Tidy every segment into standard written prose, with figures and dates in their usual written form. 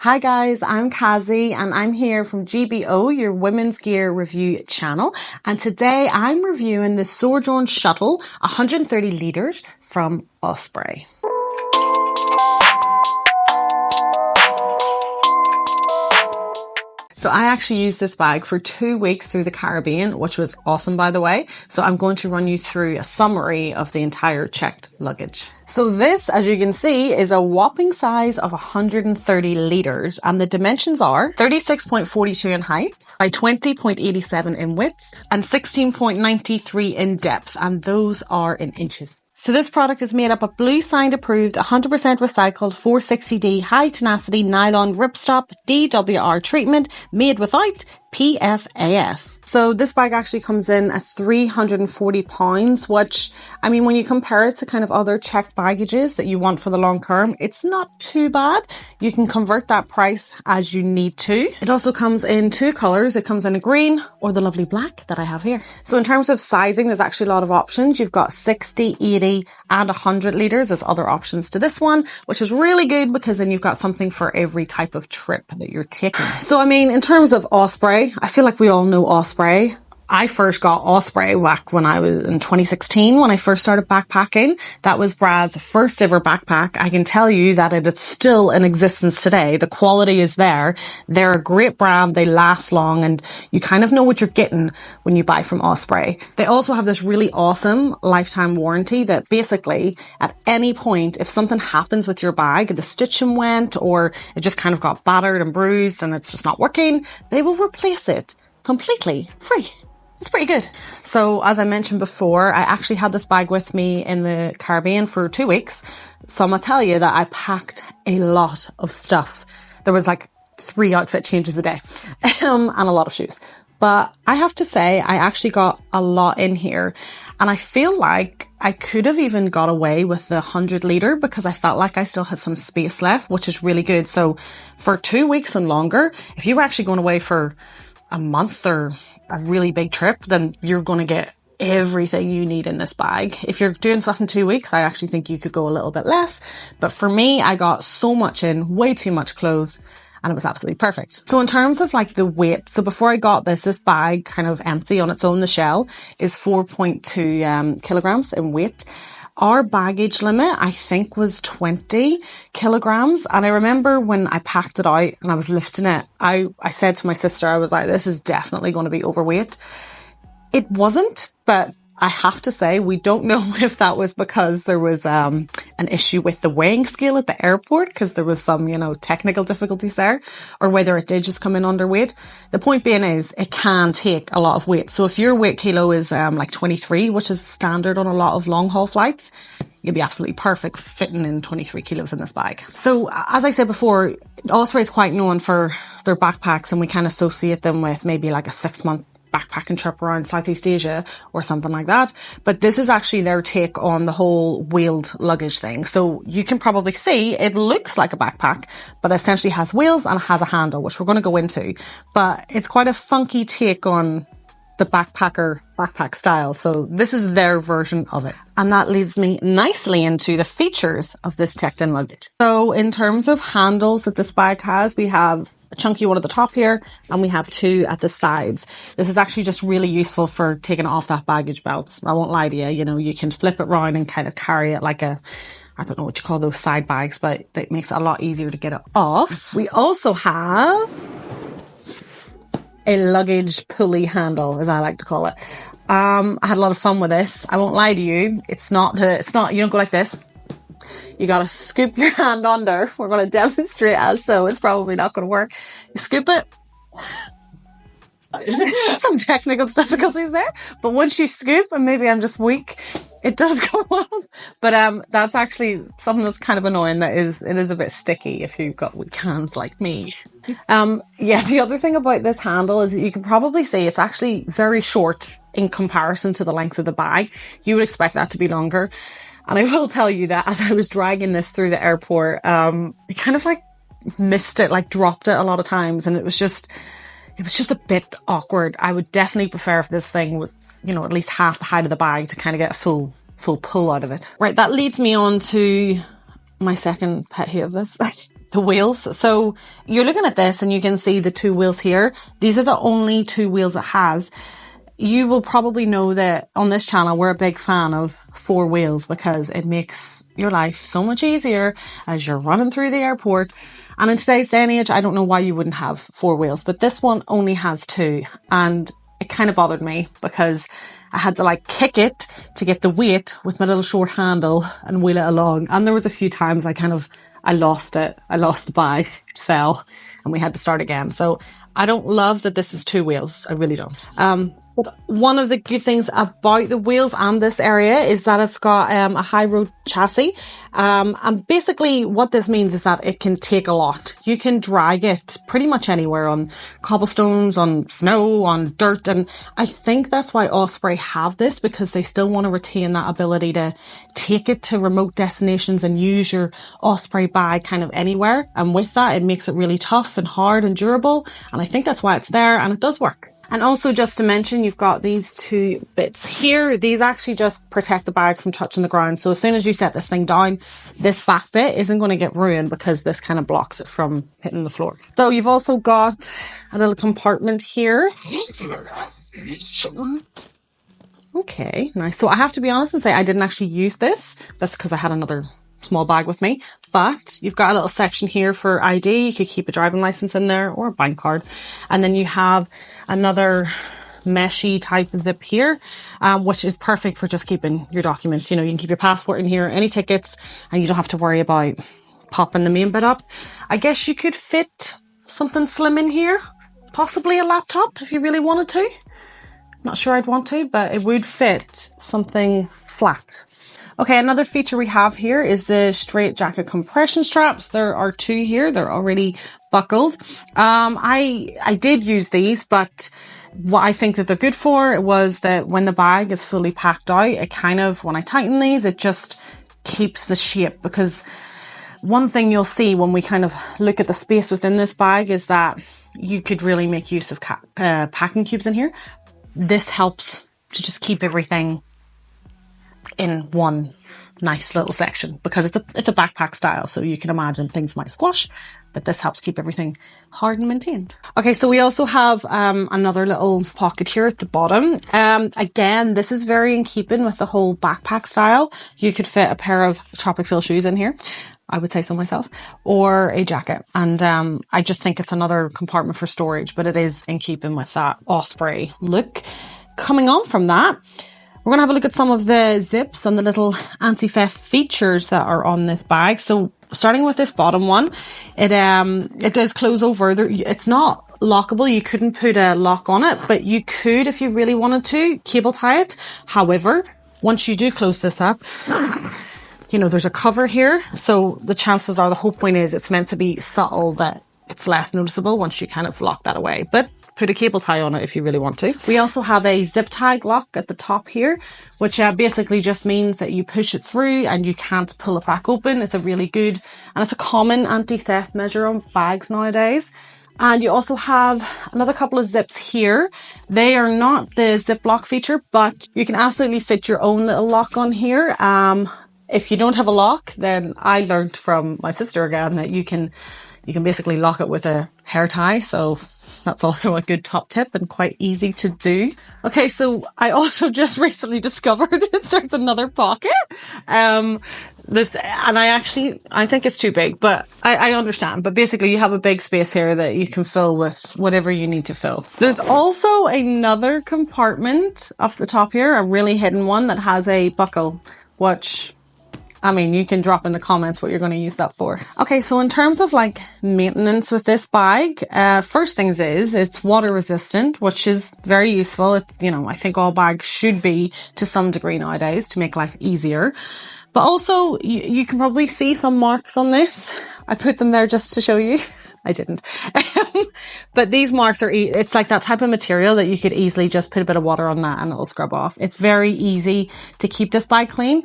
Hi guys, I'm Kazi and I'm here from GBO, your women's gear review channel. And today I'm reviewing the Sojourn Shuttle 130 litres from Osprey. So I actually used this bag for 2 weeks through the Caribbean, which was awesome, by the way. So I'm going to run you through a summary of the entire checked luggage. So this, as you can see, is a whopping size of 130 litres, and the dimensions are 36.42 in height by 20.87 in width and 16.93 in depth, and those are in inches. So this product is made up of blue signed approved 100% recycled 460D high tenacity nylon ripstop DWR treatment made without PFAS. So this bag actually comes in at £340, which, I mean, when you compare it to kind of other checked baggages that you want for the long term, it's not too bad. You can convert that price as you need to. It also comes in 2 colours. It comes in a green or the lovely black that I have here. So in terms of sizing, there's actually a lot of options. You've got 60, 80 and 100 litres as other options to this one, which is really good because then you've got something for every type of trip that you're taking. So I mean, in terms of Osprey, I feel like we all know Osprey. I first got Osprey back when I was in 2016 when I first started backpacking. That was Brad's first ever backpack. I can tell you that it is still in existence today. The quality is there. They're a great brand. They last long and you kind of know what you're getting when you buy from Osprey. They also have this really awesome lifetime warranty that basically at any point, if something happens with your bag, the stitching went or it just kind of got battered and bruised and it's just not working, they will replace it completely free. It's pretty good. So as I mentioned before, I actually had this bag with me in the Caribbean for 2 weeks. So I'm going to tell you that I packed a lot of stuff. There was like 3 outfit changes a day and a lot of shoes. But I have to say, I actually got a lot in here. And I feel like I could have even got away with the 100 litre because I felt like I still had some space left, which is really good. So for 2 weeks and longer, if you were actually going away for a month or a really big trip, then you're going to get everything you need in this bag. If you're doing stuff in 2 weeks, I actually think you could go a little bit less. But for me, I got so much in, way too much clothes, and it was absolutely perfect. So in terms of like the weight, so before I got this bag kind of empty on its own, the shell is 4.2 kilograms in weight. Our baggage limit, I think, was 20 kilograms. And I remember when I packed it out and I was lifting it, I said to my sister, I was like, this is definitely going to be overweight. It wasn't, but I have to say, we don't know if that was because there was an issue with the weighing scale at the airport, because there was some, technical difficulties there, or whether it did just come in underweight. The point being is it can take a lot of weight. So if your weight kilo is like 23, which is standard on a lot of long haul flights, you'll be absolutely perfect fitting in 23 kilos in this bag. So as I said before, Osprey is quite known for their backpacks and we can associate them with maybe like a 6-month backpacking trip around Southeast Asia or something like that. But this is actually their take on the whole wheeled luggage thing. So you can probably see it looks like a backpack, but essentially has wheels and it has a handle, which we're going to go into. But it's quite a funky take on the backpack style. So this is their version of it. And that leads me nicely into the features of this checked-in luggage. So in terms of handles that this bag has, we have a chunky one at the top here and we have 2 at the sides. This is actually just really useful for taking it off that baggage belt. I won't lie to you, you can flip it around and kind of carry it like I don't know what you call those side bags, but it makes it a lot easier to get it off. We also have a luggage pulley handle, as I like to call it. I had a lot of fun with this. I won't lie to you. It's not, you don't go like this. You got to scoop your hand under. We're going to demonstrate as so. It's probably not going to work. You scoop it. Some technical difficulties there. But once you scoop, and maybe I'm just weak, it does go up. But that's actually something that's kind of annoying. It is a bit sticky if you've got weak hands like me. The other thing about this handle is that you can probably see it's actually very short in comparison to the length of the bag. You would expect that to be longer. And I will tell you that as I was dragging this through the airport, it kind of like missed it, like dropped it a lot of times. And it was just a bit awkward. I would definitely prefer if this thing was, at least half the height of the bag to kind of get a full pull out of it. Right, that leads me on to my second pet hate of this. the wheels. So you're looking at this and you can see the 2 wheels here. These are the only 2 wheels it has. You will probably know that on this channel, we're a big fan of 4 wheels because it makes your life so much easier as you're running through the airport. And in today's day and age, I don't know why you wouldn't have 4 wheels, but this one only has 2. And it kind of bothered me because I had to like kick it to get the weight with my little short handle and wheel it along. And there was a few times I lost it. I lost the bag, it fell, and we had to start again. So I don't love that this is 2 wheels. I really don't. But one of the good things about the wheels and this area is that it's got a high road chassis. And basically what this means is that it can take a lot. You can drag it pretty much anywhere on cobblestones, on snow, on dirt. And I think that's why Osprey have this, because they still want to retain that ability to take it to remote destinations and use your Osprey bag kind of anywhere. And with that, it makes it really tough and hard and durable. And I think that's why it's there, and it does work. And also just to mention, you've got these 2 bits here. These actually just protect the bag from touching the ground. So as soon as you set this thing down, this back bit isn't going to get ruined because this kind of blocks it from hitting the floor. So you've also got a little compartment here. Okay, nice. So I have to be honest and say I didn't actually use this. That's because I had another small bag with me, but you've got a little section here for ID. You could keep a driving license in there or a bank card. And then you have another meshy type zip here, which is perfect for just keeping your documents. You know, you can keep your passport in here, any tickets, and you don't have to worry about popping the main bit up. I guess you could fit something slim in here, possibly a laptop if you really wanted to. Not sure I'd want to, but it would fit something flat. Okay, another feature we have here is the straight jacket compression straps. There are 2 here. They're already buckled. I did use these, but what I think that they're good for was that when the bag is fully packed out, it kind of, when I tighten these, it just keeps the shape. Because one thing you'll see when we kind of look at the space within this bag is that you could really make use of packing cubes in here. This helps to just keep everything in one nice little section because it's a backpack style. So you can imagine things might squash, but this helps keep everything hard and maintained. Okay, so we also have another little pocket here at the bottom. Again, this is very in keeping with the whole backpack style. You could fit a pair of Tropic Fill shoes in here. I would say so myself, or a jacket. And I just think it's another compartment for storage, but it is in keeping with that Osprey look. Coming on from that, we're going to have a look at some of the zips and the little anti-theft features that are on this bag. So starting with this bottom one, it does close over. It's not lockable. You couldn't put a lock on it, but you could, if you really wanted to, cable tie it. However, once you do close this up, you know, there's a cover here. So the chances are, the whole point is it's meant to be subtle, that it's less noticeable once you kind of lock that away. But put a cable tie on it if you really want to. We also have a zip tag lock at the top here, which basically just means that you push it through and you can't pull it back open. It's a really good, and it's a common anti-theft measure on bags nowadays. And you also have another couple of zips here. They are not the zip lock feature, but you can absolutely fit your own little lock on here. If you don't have a lock, then I learned from my sister again that you can basically lock it with a hair tie. So that's also a good top tip and quite easy to do. Okay, so I also just recently discovered that there's another pocket. I think it's too big, but I understand. But basically you have a big space here that you can fill with whatever you need to fill. There's also another compartment off the top here, a really hidden one that has a buckle, which, I mean, you can drop in the comments what you're going to use that for. Okay, so in terms of like maintenance with this bag, first things is it's water resistant, which is very useful. It's, you know, I think all bags should be to some degree nowadays to make life easier. But also you can probably see some marks on this. I put them there just to show you. I didn't. But these marks it's like that type of material that you could easily just put a bit of water on that and it'll scrub off. It's very easy to keep this bag clean.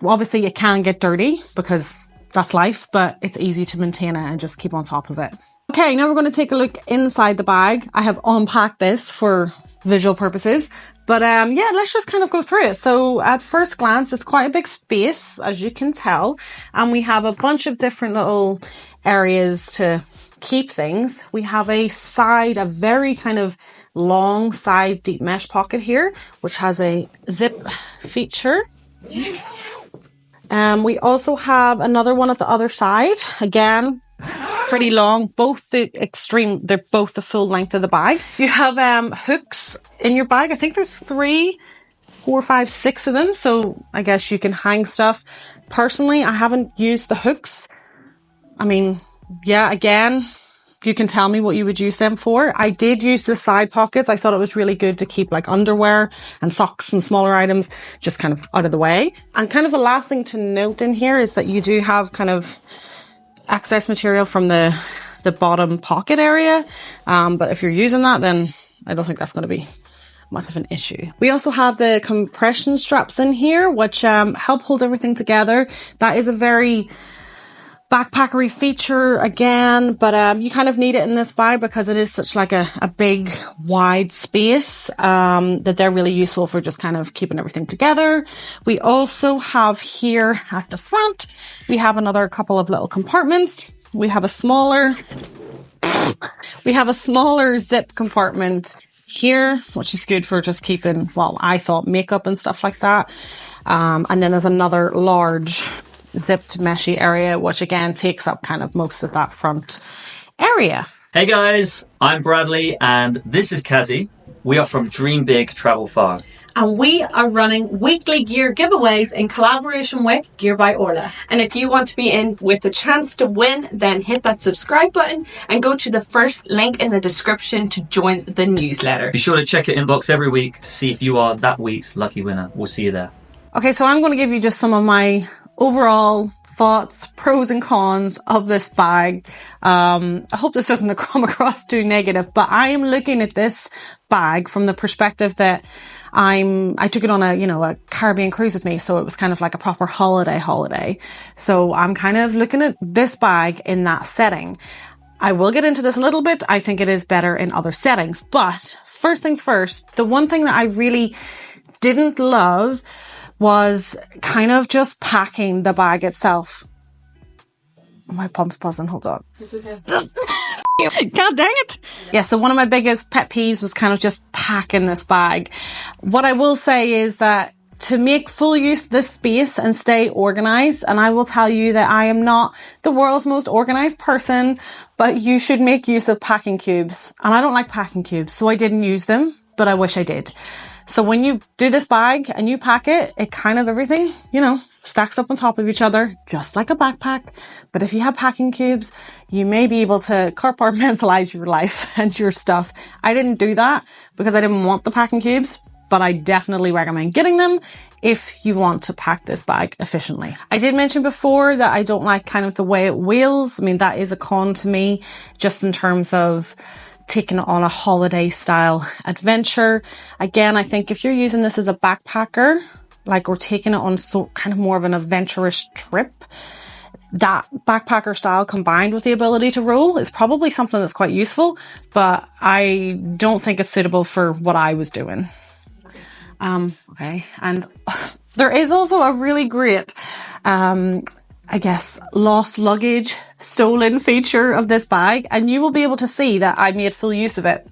Obviously it can get dirty because that's life, but it's easy to maintain it and just keep on top of it. Okay, now we're going to take a look inside the bag. I have unpacked this for visual purposes, But yeah, let's just kind of go through it. So at first glance, it's quite a big space, as you can tell. And we have a bunch of different little areas to keep things. We have a very kind of long side deep mesh pocket here, which has a zip feature. We also have another one at the other side. Again, pretty long, they're both the full length of the bag. You have hooks in your bag. I think there's 3, 4, 5, 6 of them. So I guess you can hang stuff. Personally, I haven't used the hooks. I mean, yeah, again, you can tell me what you would use them for. I did use the side pockets. I thought it was really good to keep like underwear and socks and smaller items just kind of out of the way. And kind of the last thing to note in here is that you do have kind of excess material from the bottom pocket area. But if you're using that, then I don't think that's going to be much of an issue. We also have the compression straps in here, which help hold everything together. That is a very backpackery feature again, but you kind of need it in this bag because it is such like a big wide space that they're really useful for just kind of keeping everything together. We also have here at the front, we have another couple of little compartments. We have a smaller zip compartment here, which is good for just keeping, well, I thought makeup and stuff like that. And then there's another large zipped meshy area, which again takes up kind of most of that front area. Hey guys, I'm Bradley and this is Kazzy. We are from Dream Big Travel Far. And we are running weekly gear giveaways in collaboration with Gear by Orla. And if you want to be in with the chance to win, then hit that subscribe button and go to the first link in the description to join the newsletter. Be sure to check your inbox every week to see if you are that week's lucky winner. We'll see you there. Okay, so I'm going to give you just some of my overall thoughts, pros and cons of this bag. I hope this doesn't come across too negative, but I am looking at this bag from the perspective that I took it on a Caribbean cruise with me. So it was kind of like a proper holiday. So I'm kind of looking at this bag in that setting. I will get into this a little bit. I think it is better in other settings, but first things first, the one thing that I really didn't love was kind of just packing the bag itself. My pump's buzzing, hold on. God dang it. Yeah, so one of my biggest pet peeves was kind of just packing this bag. What I will say is that to make full use of this space and stay organized, and I will tell you that I am not the world's most organized person, but you should make use of packing cubes. And I don't like packing cubes, so I didn't use them, but I wish I did. So when you do this bag and you pack it, it kind of everything, stacks up on top of each other, just like a backpack. But if you have packing cubes, you may be able to compartmentalize your life and your stuff. I didn't do that because I didn't want the packing cubes, but I definitely recommend getting them if you want to pack this bag efficiently. I did mention before that I don't like kind of the way it wheels. I mean, that is a con to me, just in terms of taking it on a holiday style adventure. Again, I think if you're using this as a backpacker, or taking it on kind of more of an adventurous trip, that backpacker style combined with the ability to roll is probably something that's quite useful, but I don't think it's suitable for what I was doing. Okay. And there is also a really great, lost luggage, stolen feature of this bag, and you will be able to see that I made full use of it.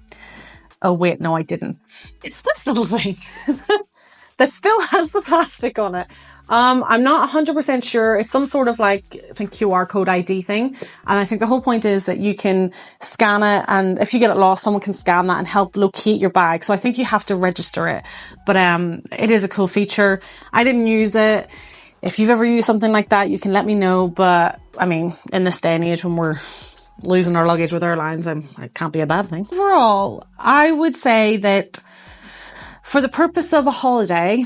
Oh wait, no, I didn't. It's this little thing that still has the plastic on it. I'm not 100% sure. It's some sort of QR code ID thing. And I think the whole point is that you can scan it, and if you get it lost, someone can scan that and help locate your bag. So I think you have to register it. But it is a cool feature. I didn't use it. If you've ever used something like that, you can let me know. But I mean, in this day and age when we're losing our luggage with airlines, it can't be a bad thing. Overall, I would say that for the purpose of a holiday,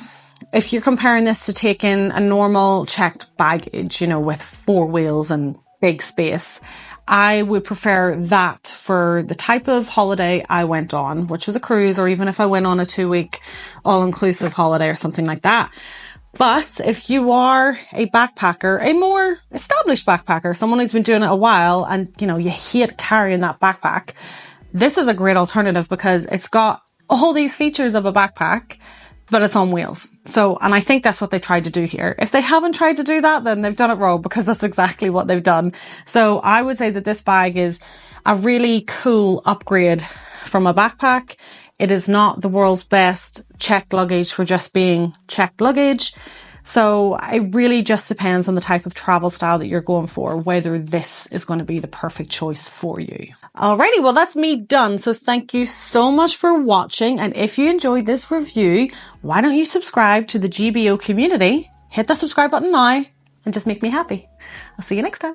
if you're comparing this to taking a normal checked baggage, with 4 wheels and big space, I would prefer that for the type of holiday I went on, which was a cruise, or even if I went on a 2-week all-inclusive holiday or something like that. But if you are a backpacker, a more established backpacker, someone who's been doing it a while and, you hate carrying that backpack, this is a great alternative because it's got all these features of a backpack, but it's on wheels. So, and I think that's what they tried to do here. If they haven't tried to do that, then they've done it wrong, because that's exactly what they've done. So I would say that this bag is a really cool upgrade from a backpack. It is not the world's best checked luggage for just being checked luggage. So it really just depends on the type of travel style that you're going for, whether this is going to be the perfect choice for you. Alrighty, well, that's me done. So thank you so much for watching. And if you enjoyed this review, why don't you subscribe to the GBO community? Hit that subscribe button now and just make me happy. I'll see you next time.